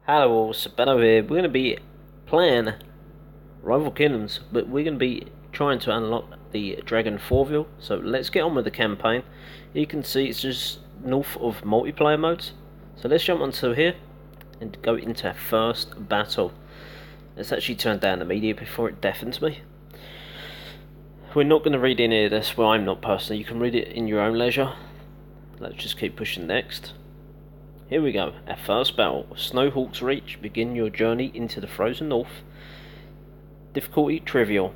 Hello all, Sabeno here. We're going to be playing Rival Kingdoms, but we're going to be trying to unlock the Tracking Foreveil. So let's get on with the campaign. You can see it's just north of multiplayer modes. So let's jump onto here and go into our first battle. Let's actually turn down the media before it deafens me. We're not going to read any of this, well I'm not personally, you can read it in your own leisure. Let's just keep pushing next. Here we go, our first battle. Snowhawk's Reach. Begin your journey into the frozen north. Difficulty trivial.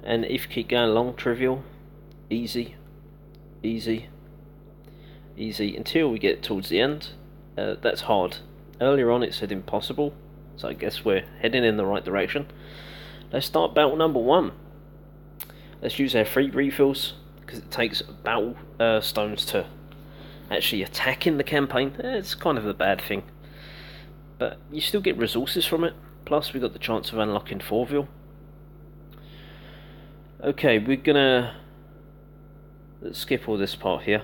And if you keep going along, trivial, easy, easy, easy, until we get towards the end. That's hard. Earlier on it said impossible, so I guess we're heading in the right direction. Let's start battle number 1. Let's use our free refills, because it takes battle stones to actually attacking the campaign. It's kind of a bad thing, but you still get resources from it. Plus we got the chance of unlocking Foreveil. Okay, let's skip all this part here.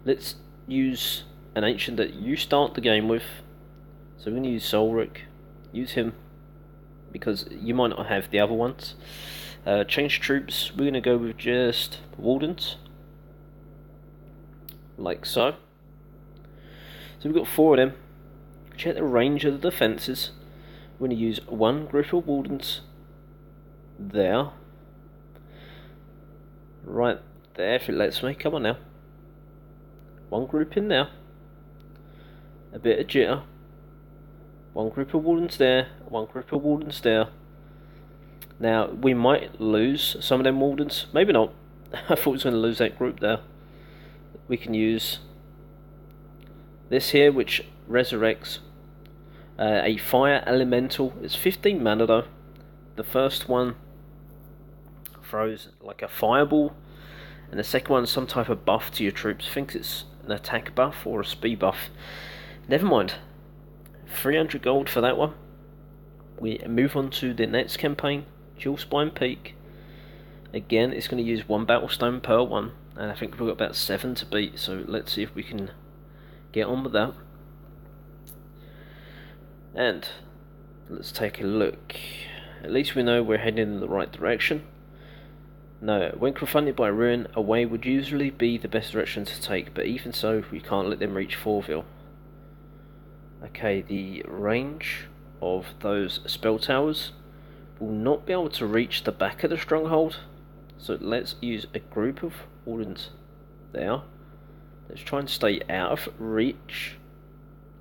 Let's use an ancient that you start the game with. So we're going to use Solric. Use him because you might not have the other ones. Change troops. We're going to go with just Wardens, like so. So we've got 4 of them. Check the range of the defences. We're going to use 1 group of Wardens there. Right there, if it lets me. Come on now. 1 group in there. A bit of jitter. 1 group of Wardens there. 1 group of Wardens there. Now, we might lose some of them Wardens. Maybe not. I thought we was going to lose that group there. We can use this here, which resurrects a fire elemental. It's 15 mana though. The first one throws like a fireball, and the second one some type of buff to your troops. I think it's an attack buff or a speed buff. Never mind. 300 gold for that one. We move on to the next campaign, Dual Spine Peak. Again, it's going to use 1 battle stone per one, and I think we've got about 7 to beat, so let's see if we can get on with that. And let's take a look. At least we know we're heading in the right direction. No, when confronted by ruin, away would usually be the best direction to take, but even so, we can't let them reach Foreveil. Okay, the range of those spell towers will not be able to reach the back of the stronghold, so let's use a group of Wardens there. Let's try and stay out of reach,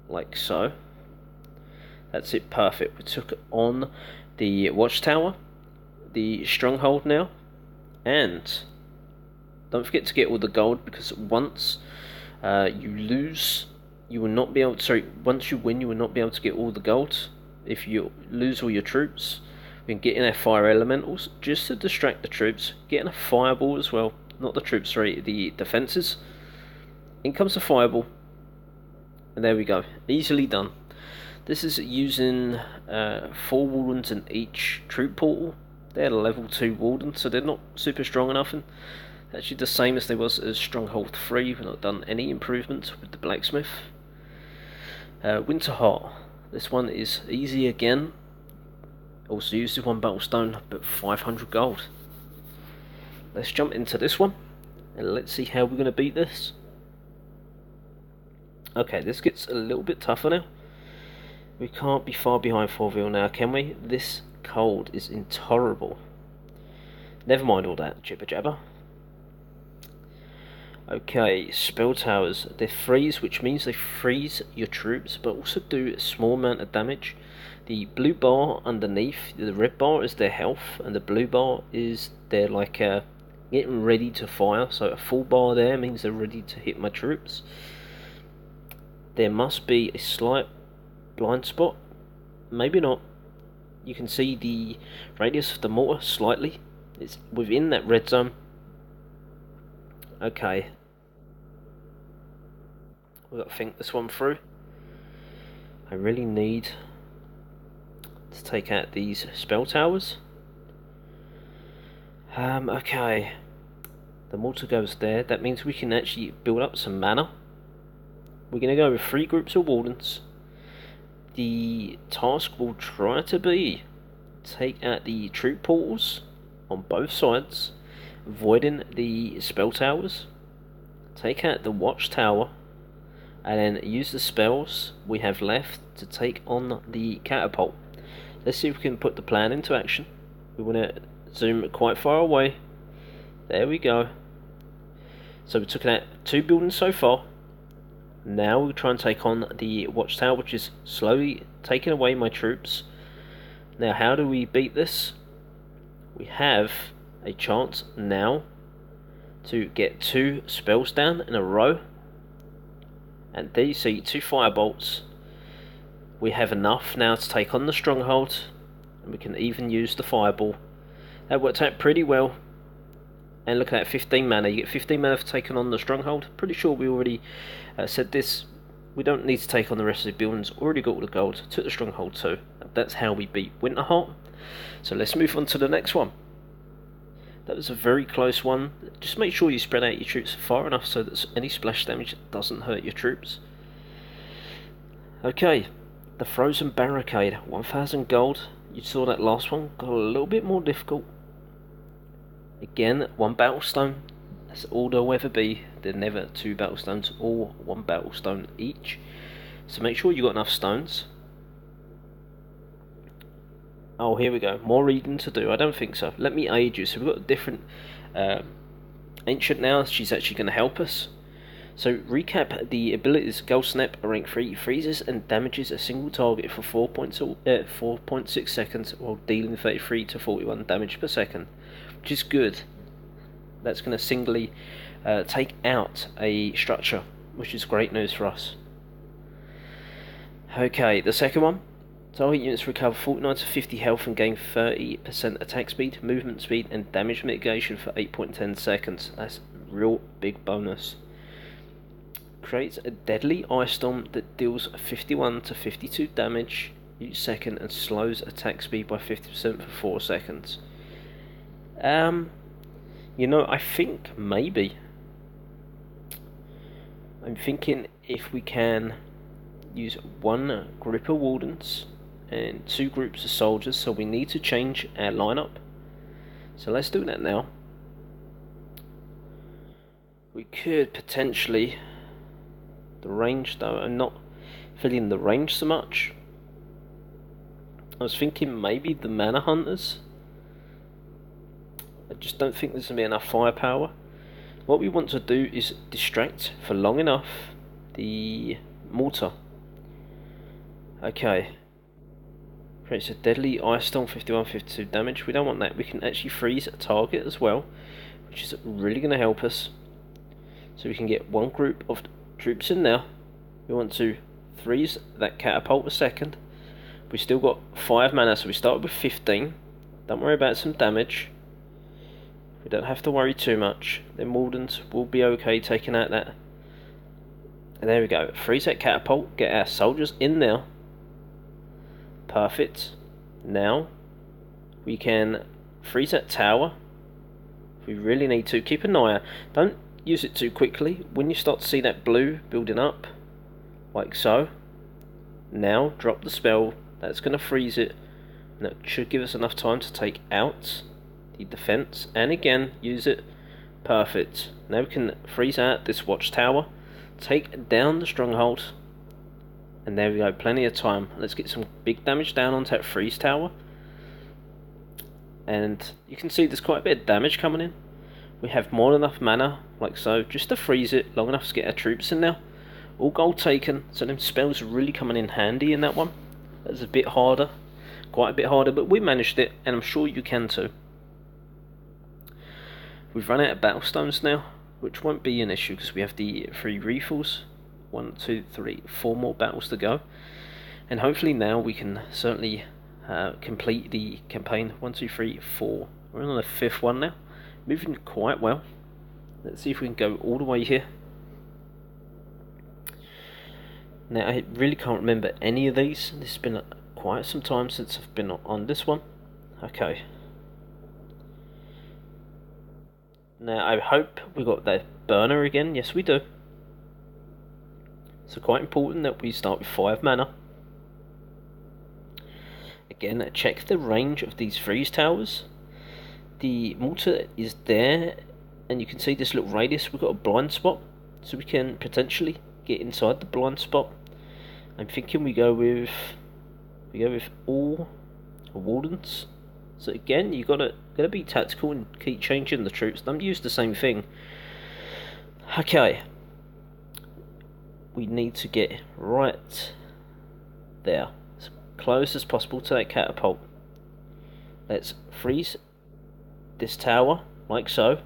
like so. That's it, perfect. We took on the watchtower, the stronghold now, and don't forget to get all the gold, because once you lose, you will not be able to, sorry, once you win, you will not be able to get all the gold. If you lose all your troops, we can get in our fire elementals, just to distract the troops, get in a fireball as well, not the troops, sorry, the defences. In comes the fireball, and there we go, easily done. This is using 4 Wardens in each troop portal. They're level 2 Wardens, so they're not super strong enough, and actually the same as they was as Stronghold 3. We've not done any improvements with the blacksmith. Winterheart, this one is easy again. Also uses 1 battle stone, but 500 gold. Let's jump into this one, and let's see how we're going to beat this. Okay, this gets a little bit tougher now. We can't be far behind Foreveil now, can we? This cold is intolerable. Never mind all that jibber jabber. Okay, spell towers. They freeze, which means they freeze your troops, but also do a small amount of damage. The blue bar underneath, the red bar is their health, and the blue bar is their getting ready to fire. So a full bar there means they're ready to hit my troops. There must be a slight blind spot, maybe not. You can see the radius of the mortar slightly. It's within that red zone. Okay, we've got to think this one through. I really need to take out these spell towers. Okay, the mortar goes there. That means we can actually build up some mana. We're going to go with 3 groups of Wardens. the task will try to be take out the troop portals on both sides, avoiding the spell towers, take out the watchtower, and then use the spells we have left to take on the catapult. Let's see if we can put the plan into action. We want to zoom quite far away. There we go. So we took out 2 buildings so far. Now we'll try and take on the watchtower, which is slowly taking away my troops. Now how do we beat this? We have a chance now to get 2 spells down in a row. And there you see 2 firebolts. We have enough now to take on the stronghold, and we can even use the fireball. That worked out pretty well. And look at that, 15 mana. You get 15 mana for taking on the stronghold. Pretty sure we already said this. We don't need to take on the rest of the buildings. Already got all the gold. Took the stronghold too. That's how we beat Winterheart. So let's move on to the next one. That was a very close one. Just make sure you spread out your troops far enough so that any splash damage doesn't hurt your troops. Okay, the Frozen Barricade, 1000 gold. You saw that last one, got a little bit more difficult. Again, 1 battlestone. That's all there'll ever be. There are never 2 battlestones, all 1 battlestone each. So make sure you got enough stones. Oh, here we go. More reading to do. I don't think so. Let me aid you. So we've got a different ancient now. She's actually going to help us. So recap the abilities. Gold Snap, rank 3, freezes and damages a single target for 4.6 seconds while dealing 33 to 41 damage per second, which is good. That's going to singly take out a structure, which is great news for us. Okay, the second one. Target units recover 49 to 50 health and gain 30% attack speed, movement speed, and damage mitigation for 8.10 seconds. That's a real big bonus. Creates a deadly ice storm that deals 51 to 52 damage each second and slows attack speed by 50% for 4 seconds. You know, I think maybe. I'm thinking if we can use 1 group of wardens and 2 groups of soldiers, so we need to change our lineup. So let's do that now. We could potentially, the range though, I'm not feeling the range so much. I was thinking maybe the mana hunters. I just don't think there's going to be enough firepower. What we want to do is distract for long enough the mortar. Okay. Creates a deadly ice storm, 51-52 damage. We don't want that. We can actually freeze a target as well, which is really going to help us. So we can get 1 group of troops in there. We want to freeze that catapult a second. We still got 5 mana, so we started with 15. Don't worry about some damage. We don't have to worry too much. Then Wardens will be okay taking out that. And there we go. Freeze that catapult. Get our soldiers in there. Perfect. Now we can freeze that tower if we really need to. Keep an eye out. Don't use it too quickly. When you start to see that blue building up, like so, now drop the spell. That's going to freeze it. And that should give us enough time to take out the defense. And again, use it. Perfect. Now we can freeze out this watchtower. Take down the stronghold. And there we go, plenty of time. Let's get some big damage down onto that freeze tower. And you can see there's quite a bit of damage coming in. We have more than enough mana, like so, just to freeze it long enough to get our troops in there. All gold taken, so them spells are really coming in handy in that one. That's a bit harder, quite a bit harder, but we managed it, and I'm sure you can too. We've run out of battlestones now, which won't be an issue because we have the 3 refills. 1, 2, 3, 4 more battles to go, and hopefully now we can certainly complete the campaign. 1, 2, 3, 4. We're on the 5th one now, moving quite well. Let's see if we can go all the way here. Now I really can't remember any of these. This has been quite some time since I've been on this one. Okay. Now I hope we got that burner again. Yes, we do. So quite important that we start with 5 mana. Again, check the range of these freeze towers. The mortar is there, and you can see this little radius. We've got a blind spot, so we can potentially get inside the blind spot. I'm thinking we go with all wardens. So again, you gotta be tactical and keep changing the troops. Don't use the same thing. Okay, we need to get right there, as close as possible to that catapult. Let's freeze this tower like so.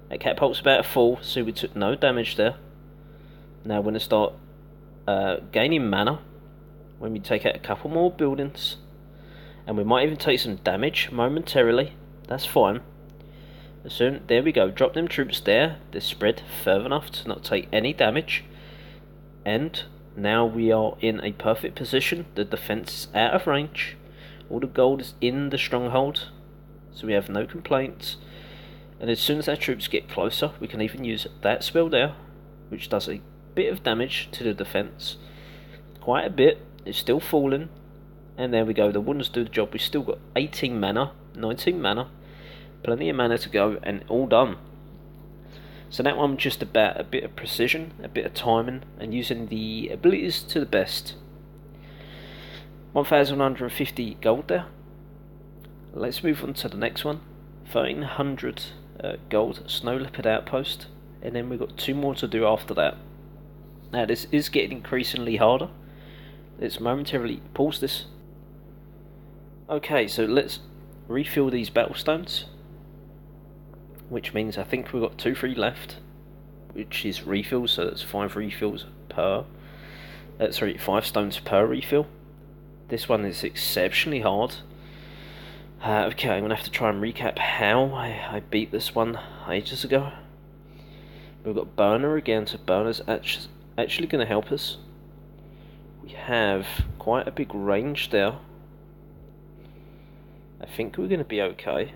That catapult's about to fall, so we took no damage there. Now we're going to start gaining mana when we take out a couple more buildings, and we might even take some damage momentarily. That's fine. Soon, there we go. Drop them troops there. They're spread further enough to not take any damage, and now we are in a perfect position. The defense is out of range. All the gold is in the stronghold, so we have no complaints. And as soon as our troops get closer, we can even use that spell there, which does a bit of damage to the defense. Quite a bit. It's still falling. And there we go. The wardens do the job. We've still got 18 mana, 19 mana. Plenty of mana to go, and all done. So that one just about a bit of precision, a bit of timing, and using the abilities to the best. 1,150 gold there. Let's move on to the next one. 1,300 gold, Snow Leopard Outpost, and then we've got 2 more to do after that. Now this is getting increasingly harder. Let's momentarily pause this. Okay, so let's refill these battle stones, which means I think we've got 2 free left, which is refills, so that's 5 refills per 5 stones per refill. This one is exceptionally hard. Okay, I'm going to have to try and recap how I beat this one ages ago. We've got Burner again, so Burner's actually going to help us. We have quite a big range there. I think we're going to be okay.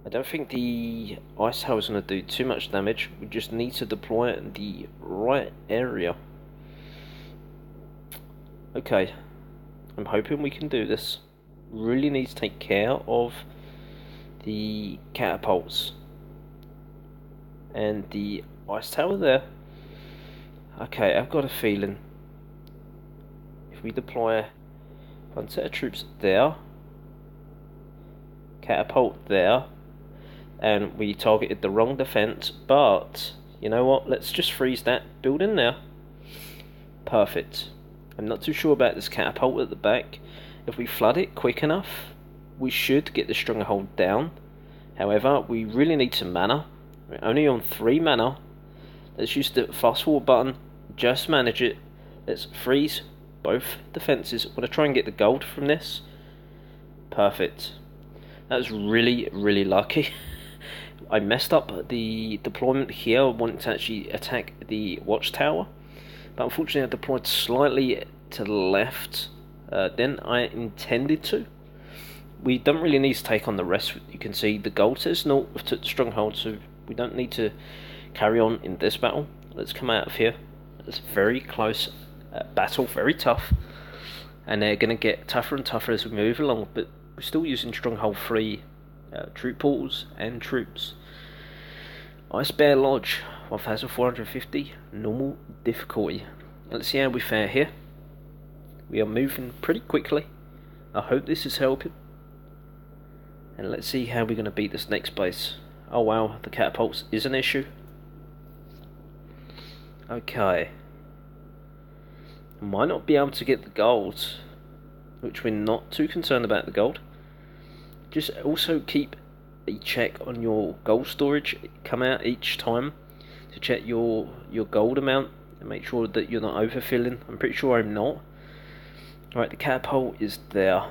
I don't think the Ice Tower is going to do too much damage. We just need to deploy it in the right area. Okay, I'm hoping we can do this. Really need to take care of the catapults and the ice tower there. Okay, I've got a feeling if we deploy one set of troops there, catapult there, and we targeted the wrong defense, but you know what, let's just freeze that building there. Perfect. I'm not too sure about this catapult at the back. If we flood it quick enough, we should get the stronghold down. However, we really need some mana. We're only on 3 mana. Let's use the fast forward button. Just manage it. Let's freeze both defences. I'm going to try and get the gold from this. Perfect. That was really, really lucky. I messed up the deployment here. I wanted to actually attack the watchtower, but unfortunately I deployed slightly to the left than I intended to. We don't really need to take on the rest. You can see the gold says no, we've took the stronghold, so we don't need to carry on in this battle. Let's come out of here. It's a very close battle, very tough, and they're going to get tougher and tougher as we move along, but we're still using stronghold 3 troop portals and troops. Ice Bear Lodge, 1450, normal difficulty. Let's see how we fare here. We are moving pretty quickly. I hope this is helping. And let's see how we're going to beat this next base. Oh wow, the catapults is an issue. Okay. Might not be able to get the gold, which we're not too concerned about the gold. Just also keep a check on your gold storage. Come out each time to check your gold amount and make sure that you're not overfilling. I'm pretty sure I'm not. Right, the catapult is there.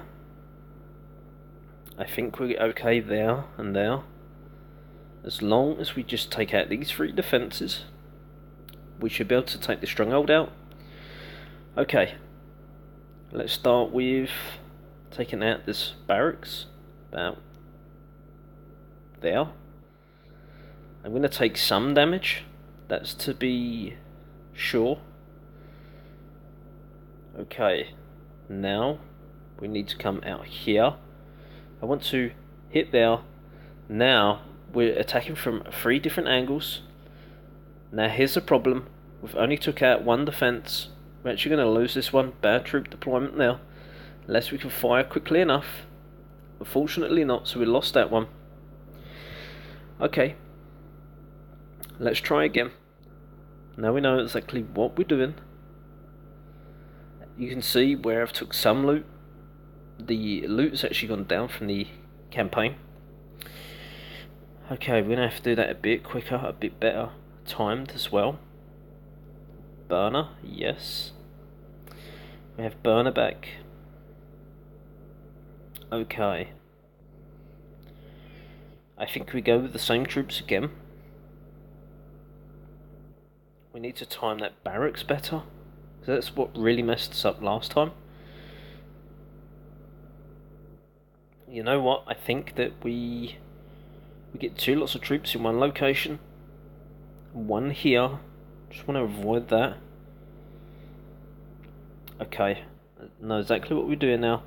I think we're okay there and there. As long as we just take out these 3 defences, we should be able to take the stronghold out. Okay, let's start with taking out this barracks. About there. I'm going to take some damage. That's to be sure. Okay. Now we need to come out here. I want to hit there. Now we're attacking from 3 different angles. Now here's the problem. We've only took out 1 defense. We're actually going to lose this one. Bad troop deployment now. Unless we can fire quickly enough. Unfortunately not, so we lost that one. Okay. Let's try again. Now we know exactly what we're doing. You can see where I've took some loot. The loot has actually gone down from the campaign. Okay, we're going to have to do that a bit quicker, a bit better timed as well. Burner, yes. We have burner back. Okay. I think we go with the same troops again. We need to time that barracks better. So that's what really messed us up last time. You know what? I think that we get 2 lots of troops in one location. 1 here. Just want to avoid that. Okay. I know exactly what we're doing now.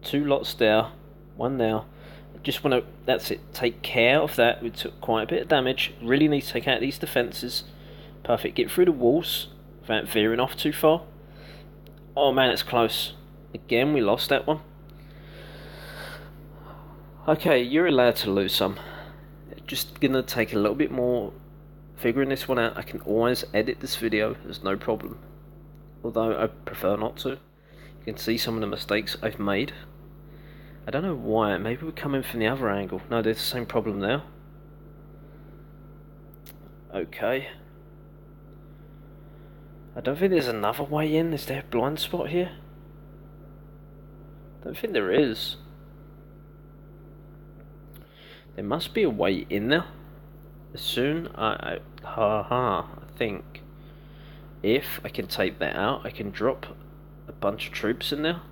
2 lots there. 1 there. Just want to, that's it, take care of that. We took quite a bit of damage. Really need to take out these defences. Perfect. Get through the walls without veering off too far. Oh man, it's close. Again, we lost that one. Okay, you're allowed to lose some. Just gonna take a little bit more figuring this one out. I can always edit this video, there's no problem. Although I prefer not to. You can see some of the mistakes I've made. I don't know why, maybe we're coming from the other angle. No, there's the same problem now. Okay. I don't think there's another way in. Is there a blind spot here? I don't think there is. There must be a way in there. As soon I think if I can take that out, I can drop a bunch of troops in there.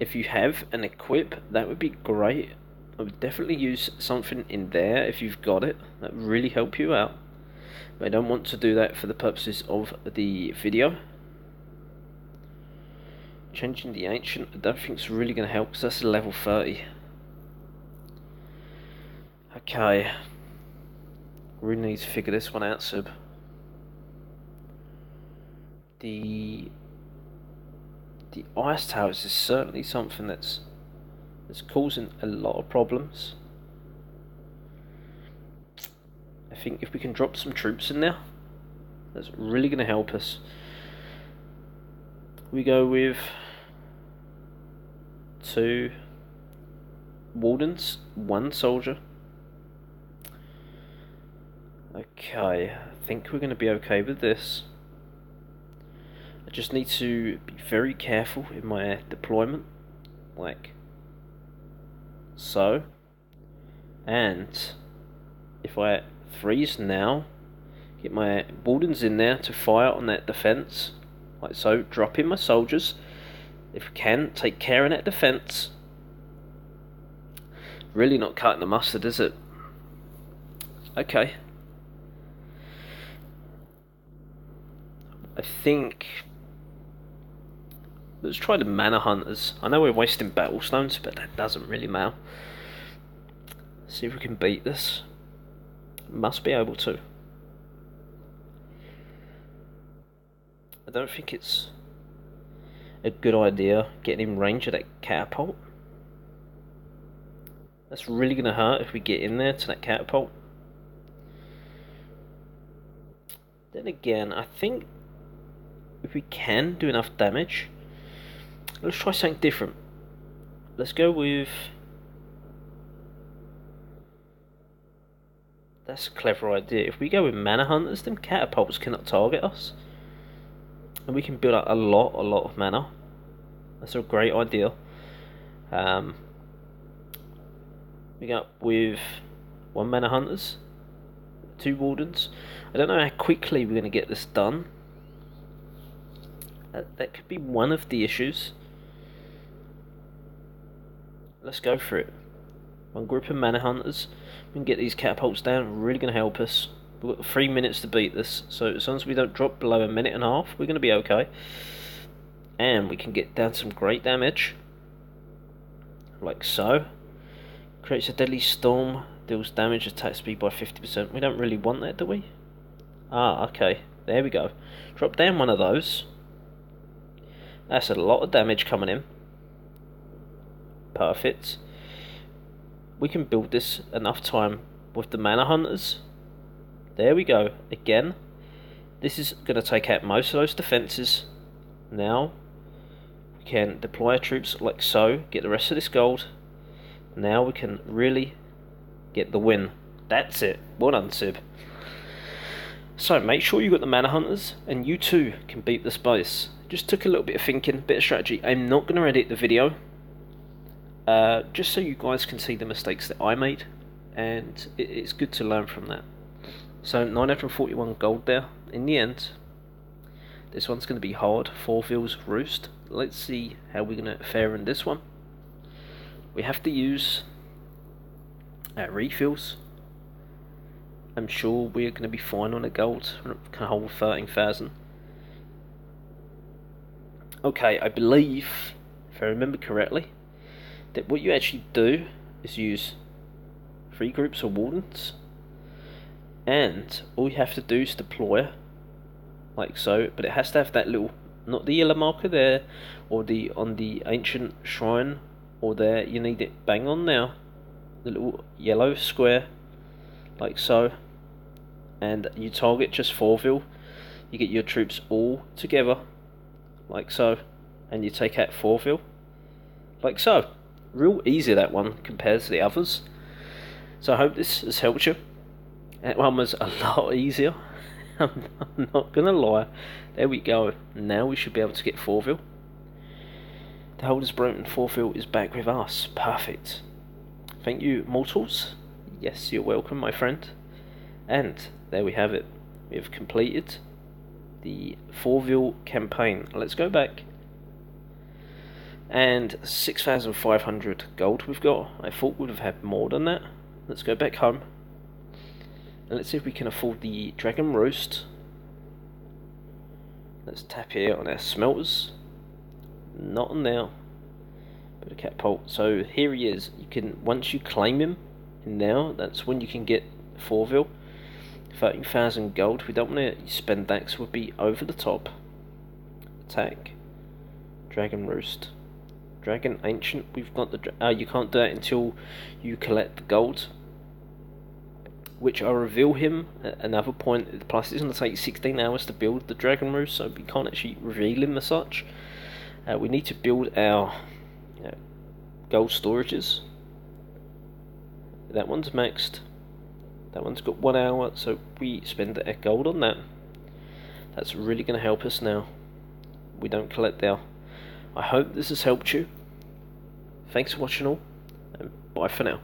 If you have an equip, that would be great. I would definitely use something in there if you've got it. That would really help you out. But I don't want to do that for the purposes of the video. Changing the ancient, I don't think it's really going to help because that's a level 30. Okay. Really need to figure this one out, Sib. The ice towers is certainly something that's causing a lot of problems. I think if we can drop some troops in there, that's really going to help us. We go with 2 wardens, 1 soldier. Okay, I think we're going to be okay with this. I just need to be very careful in my deployment, like so. And if I freeze now, get my wardens in there to fire on that defense, like so, drop in my soldiers. If we can, take care of that defense. Really not cutting the mustard, is it? Okay. I think let's try the mana hunters. I know we're wasting battle stones, but that doesn't really matter. See if we can beat this. Must be able to. I don't think it's a good idea getting in range of that catapult. That's really going to hurt if we get in there to that catapult. Then again, I think if we can do enough damage, let's try something different. Let's go with... That's a clever idea. If we go with mana hunters, then catapults cannot target us. And we can build up a lot of mana. That's a great idea. We go up with 1 mana hunters, 2 wardens. I don't know how quickly we're going to get this done. That could be one of the issues. Let's go for it. 1 group of mana hunters. We can get these catapults down. Really going to help us. We've got 3 minutes to beat this. So as long as we don't drop below 1.5 minutes, we're going to be okay. and we can get down some great damage, like so. Creates a deadly storm, deals damage, attack speed by 50%. We don't really want that, do we? Ah, okay, there we go. Drop down one of those. That's a lot of damage coming in. Perfect. We can build this enough time with the mana hunters. There we go. Again, this is going to take out most of those defences. Now we can deploy our troops like so, get the rest of this gold. Now we can really get the win. That's it. Well done, Sib. So make sure you got the mana hunters, and you too can beat the space. Just took a little bit of thinking, bit of strategy. I'm not going to edit the video, just so you guys can see the mistakes that I made, and it's good to learn from that. So 941 gold there. In the end, this one's going to be hard. Foreveil's Roost. Let's see how we're going to fare in this one. We have to use refills. I'm sure we're going to be fine on the gold. Can hold 13,000. Okay, I believe, if I remember correctly, that what you actually do is use 3 groups of wardens, and all you have to do is deploy like so, but it has to have that little, not the yellow marker there, or the on the ancient shrine, or there. You need it bang on now, the little yellow square, like so, and you target just Foreveil. You get your troops all together, like so, and you take out Foreveil, like so. Real easy, that one compared to the others. So I hope this has helped you. That one was a lot easier. I'm not gonna lie. There we go. Now we should be able to get Foreveil. The hold is broken. Foreveil is back with us. Perfect. Thank you, mortals. Yes, you're welcome, my friend. And there we have it. We have completed the Foreveil campaign. Let's go back. And 6,500 gold we've got. I thought we'd have had more than that. Let's go back home. And let's see if we can afford the Dragon Roast. Let's tap here on our smelters. Not on now. But a catapult. So here he is. You can, once you claim him in now, that's when you can get Foreveil. 13,000 gold. We don't want to spend that because we'll be over the top. Attack. Dragon Roost. Dragon Ancient. We've got the. You can't do that until you collect the gold, which I'll reveal him at another point. Plus, it's going to take 16 hours to build the Dragon Roost, so we can't actually reveal him as such. We need to build our gold storages. That one's maxed. That one's got 1 hour, so we spend a gold on that. That's really going to help us now. We don't collect there. I hope this has helped you. Thanks for watching all, and bye for now.